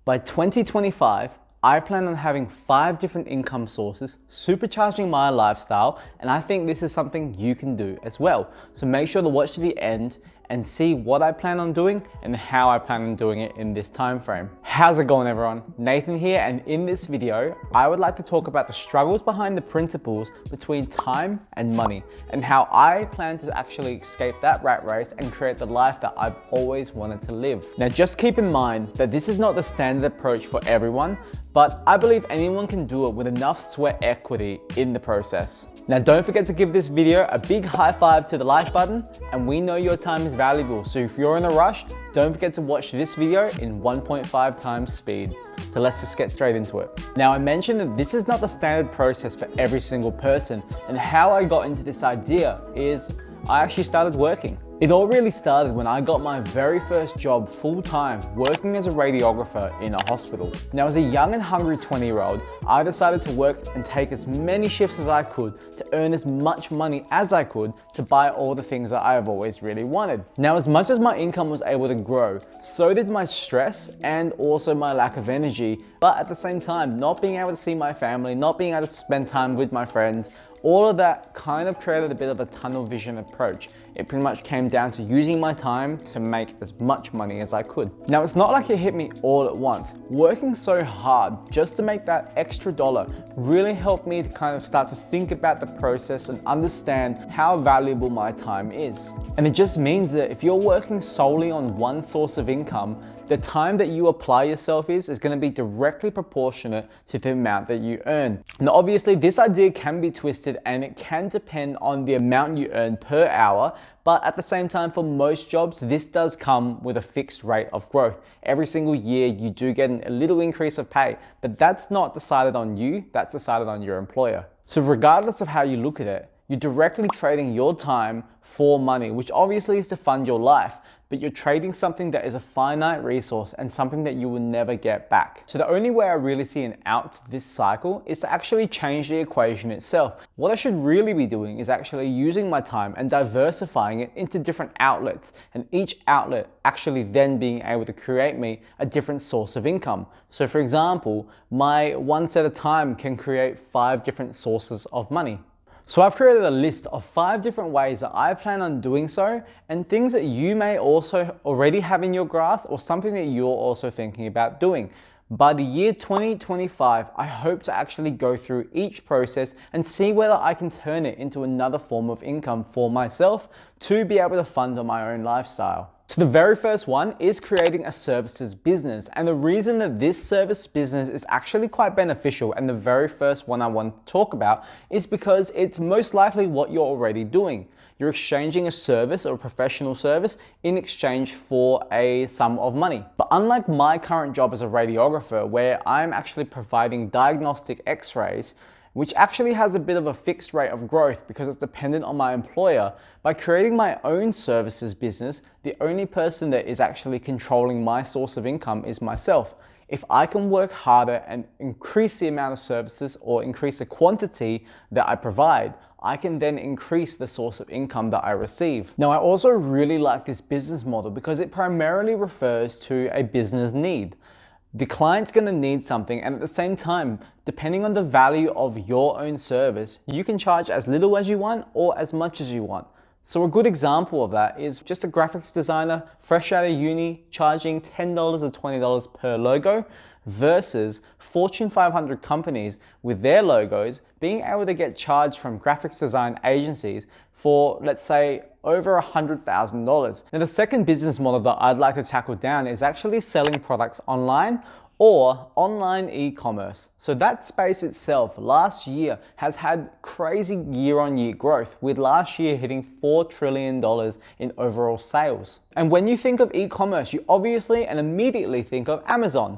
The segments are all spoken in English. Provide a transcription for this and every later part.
By 2025, I plan on having 5 different income sources, supercharging my lifestyle, and I think this is something you can do as well. So make sure to watch to the end and see what I plan on doing and how I plan on doing it in this time frame. How's it going, everyone? Nathan here, and in this video, I would like to talk about the struggles behind the principles between time and money and how I plan to actually escape that rat race and create the life that I've always wanted to live. Now, just keep in mind that this is not the standard approach for everyone, but I believe anyone can do it with enough sweat equity in the process. Now, don't forget to give this video a big high five to the like button, and we know your time is valuable, so if you're in a rush, don't forget to watch this video in 1.5 times speed. So let's just get straight into it. Now, I mentioned that this is not the standard process for every single person, and how I got into this idea is I actually started working. It all really started when I got my very first job full-time working as a radiographer in a hospital. Now, as a young and hungry 20-year-old, I decided to work and take as many shifts as I could to earn as much money as I could to buy all the things that I have always really wanted. Now, as much as my income was able to grow, so did my stress and also my lack of energy. But at the same time, not being able to see my family, not being able to spend time with my friends, all of that kind of created a bit of a tunnel vision approach. It pretty much came down to using my time to make as much money as I could. Now, it's not like it hit me all at once. Working so hard just to make that extra dollar really helped me to kind of start to think about the process and understand how valuable my time is. And it just means that if you're working solely on one source of income, the time that you apply yourself is going to be directly proportionate to the amount that you earn. Now, obviously, this idea can be twisted and it can depend on the amount you earn per hour, but at the same time, for most jobs, this does come with a fixed rate of growth. Every single year, you do get a little increase of pay, but that's not decided on you, that's decided on your employer. So regardless of how you look at it, you're directly trading your time for money, which obviously is to fund your life, but you're trading something that is a finite resource and something that you will never get back. So the only way I really see an out to this cycle is to actually change the equation itself. What I should really be doing is actually using my time and diversifying it into different outlets, and each outlet actually then being able to create me a different source of income. So for example, my one set of time can create 5 different sources of money. So I've created a list of 5 different ways that I plan on doing so, and things that you may also already have in your grasp or something that you're also thinking about doing. By the year 2025, I hope to actually go through each process and see whether I can turn it into another form of income for myself to be able to fund my own lifestyle. So the very first one is creating a services business. And the reason that this service business is actually quite beneficial, and the very first one I want to talk about, is because it's most likely what you're already doing. You're exchanging a service or a professional service in exchange for a sum of money. But unlike my current job as a radiographer, where I'm actually providing diagnostic x-rays, which actually has a bit of a fixed rate of growth because it's dependent on my employer, by creating my own services business, the only person that is actually controlling my source of income is myself. If I can work harder and increase the amount of services or increase the quantity that I provide, I can then increase the source of income that I receive. Now, I also really like this business model because it primarily refers to a business need. The client's going to need something, and at the same time, depending on the value of your own service, you can charge as little as you want or as much as you want. So a good example of that is just a graphics designer fresh out of uni charging $10 or $20 per logo versus Fortune 500 companies with their logos being able to get charged from graphics design agencies for, let's say, over $100,000. Now, the second business model that I'd like to tackle down is actually selling products online or online e-commerce. So that space itself last year has had crazy year-on-year growth, with last year hitting $4 trillion in overall sales. And when you think of e-commerce, you obviously and immediately think of Amazon.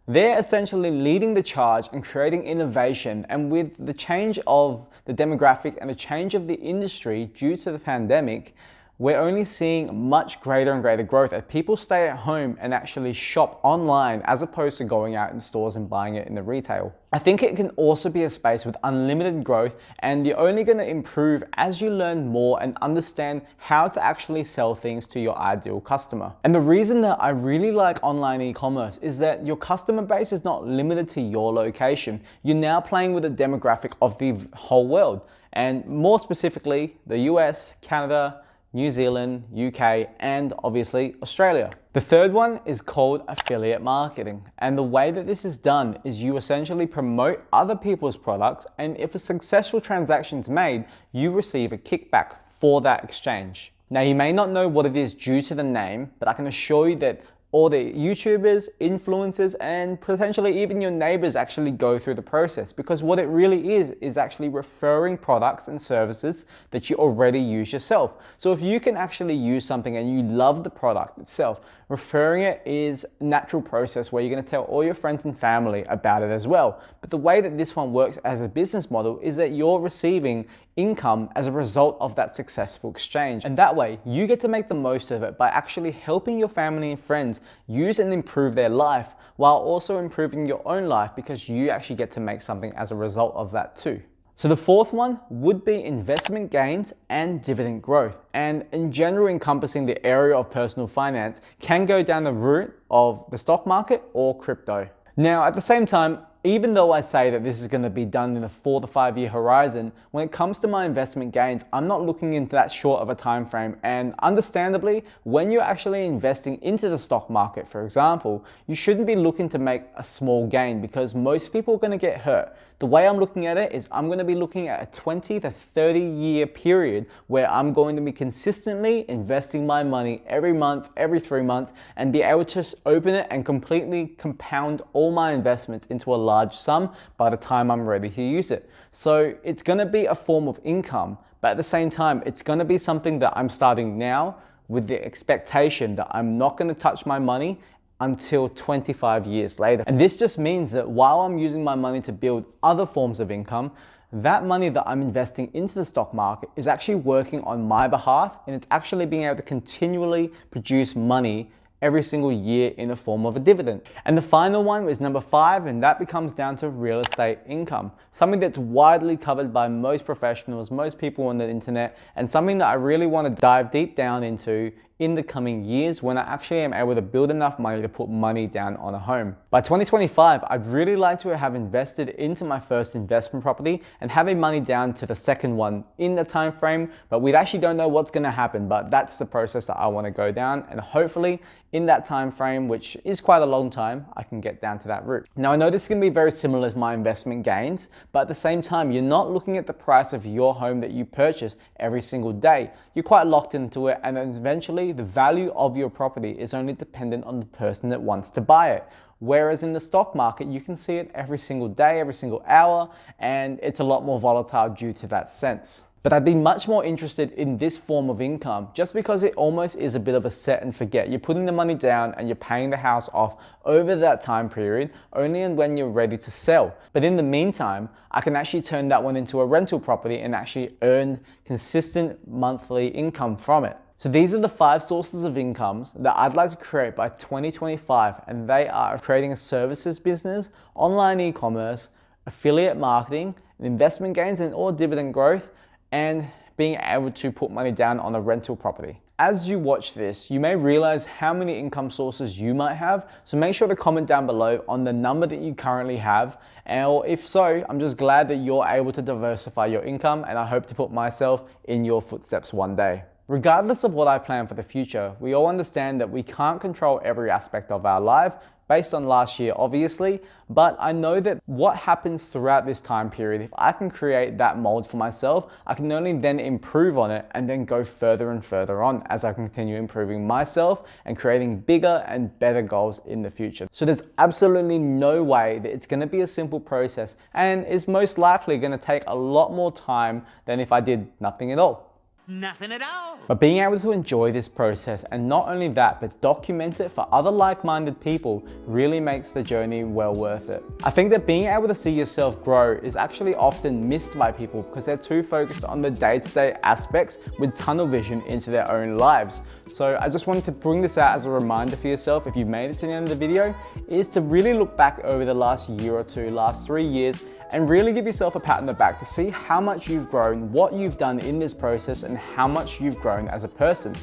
They're essentially leading the charge and creating innovation, and with the change of the demographic and the change of the industry due to the pandemic, we're only seeing much greater and greater growth as people stay at home and actually shop online as opposed to going out in stores and buying it in the retail. I think it can also be a space with unlimited growth, and you're only going to improve as you learn more and understand how to actually sell things to your ideal customer. And the reason that I really like online e-commerce is that your customer base is not limited to your location. You're now playing with a demographic of the whole world, and more specifically the US, Canada, New Zealand, UK, and obviously Australia. The third one is called affiliate marketing. And the way that this is done is you essentially promote other people's products, and if a successful transaction is made, you receive a kickback for that exchange. Now, you may not know what it is due to the name, but I can assure you that all the YouTubers, influencers, and potentially even your neighbors actually go through the process, because what it really is actually referring products and services that you already use yourself. So if you can actually use something and you love the product itself, referring it is a natural process where you're going to tell all your friends and family about it as well. But the way that this one works as a business model is that you're receiving income as a result of that successful exchange. And that way you get to make the most of it by actually helping your family and friends use and improve their life while also improving your own life, because you actually get to make something as a result of that too. So the fourth one would be investment gains and dividend growth. And in general, encompassing the area of personal finance can go down the route of the stock market or crypto. Now, at the same time, even though I say that this is going to be done in a 4 to 5 year horizon, when it comes to my investment gains, I'm not looking into that short of a time frame. And understandably, when you're actually investing into the stock market, for example, you shouldn't be looking to make a small gain, because most people are going to get hurt. The way I'm looking at it is I'm going to be looking at a 20 to 30 year period where I'm going to be consistently investing my money every month, every 3 months, and be able to just open it and completely compound all my investments into a large sum by the time I'm ready to use it. So it's going to be a form of income, but at the same time, it's going to be something that I'm starting now with the expectation that I'm not going to touch my money until 25 years later. And this just means that while I'm using my money to build other forms of income, that money that I'm investing into the stock market is actually working on my behalf, and it's actually being able to continually produce money every single year in the form of a dividend. And the final one is number 5, and that becomes down to real estate income. Something that's widely covered by most professionals, most people on the internet, and something that I really want to dive deep down into in the coming years when I actually am able to build enough money to put money down on a home. By 2025, I'd really like to have invested into my first investment property and having money down to the second one in the time frame, but we actually don't know what's going to happen, but that's the process that I want to go down, and hopefully in that time frame, which is quite a long time, I can get down to that route. Now, I know this is going to be very similar to my investment gains, but at the same time, you're not looking at the price of your home that you purchase every single day. You're quite locked into it, and then eventually the value of your property is only dependent on the person that wants to buy it. Whereas in the stock market, you can see it every single day, every single hour, and it's a lot more volatile due to that sense. But I'd be much more interested in this form of income just because it almost is a bit of a set and forget. You're putting the money down and you're paying the house off over that time period, only when you're ready to sell. But in the meantime, I can actually turn that one into a rental property and actually earn consistent monthly income from it. So these are the 5 sources of incomes that I'd like to create by 2025, and they are creating a services business, online e-commerce, affiliate marketing, investment gains and or dividend growth, and being able to put money down on a rental property. As you watch this, you may realize how many income sources you might have, so make sure to comment down below on the number that you currently have, and if so, I'm just glad that you're able to diversify your income, and I hope to put myself in your footsteps one day. Regardless of what I plan for the future, we all understand that we can't control every aspect of our life, based on last year obviously, but I know that what happens throughout this time period, if I can create that mold for myself, I can only then improve on it and then go further and further on as I continue improving myself and creating bigger and better goals in the future. So there's absolutely no way that it's going to be a simple process, and is most likely going to take a lot more time than if I did nothing at all. Nothing at all. But being able to enjoy this process, and not only that, but document it for other like-minded people, really makes the journey well worth it. I think that being able to see yourself grow is actually often missed by people because they're too focused on the day-to-day aspects with tunnel vision into their own lives. So I just wanted to bring this out as a reminder for yourself, if you've made it to the end of the video, is to really look back over the last year or two, last 3 years, and really give yourself a pat on the back to see how much you've grown, what you've done in this process, and how much you've grown as a person.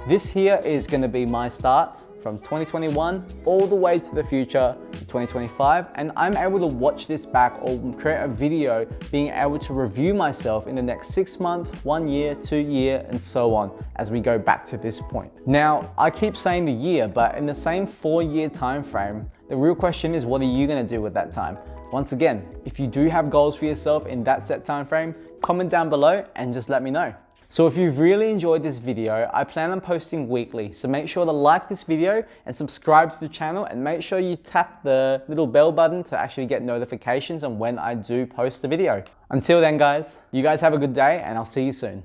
This here is going to be my start from 2021 all the way to the future, 2025, and I'm able to watch this back or create a video being able to review myself in the next 6 months, 1 year, 2 year, and so on as we go back to this point. Now, I keep saying the year, but in the same 4-year time frame, the real question is, what are you going to do with that time? Once again, if you do have goals for yourself in that set time frame, comment down below and just let me know. So if you've really enjoyed this video, I plan on posting weekly, so make sure to like this video and subscribe to the channel, and make sure you tap the little bell button to actually get notifications on when I do post a video. Until then guys, you guys have a good day and I'll see you soon.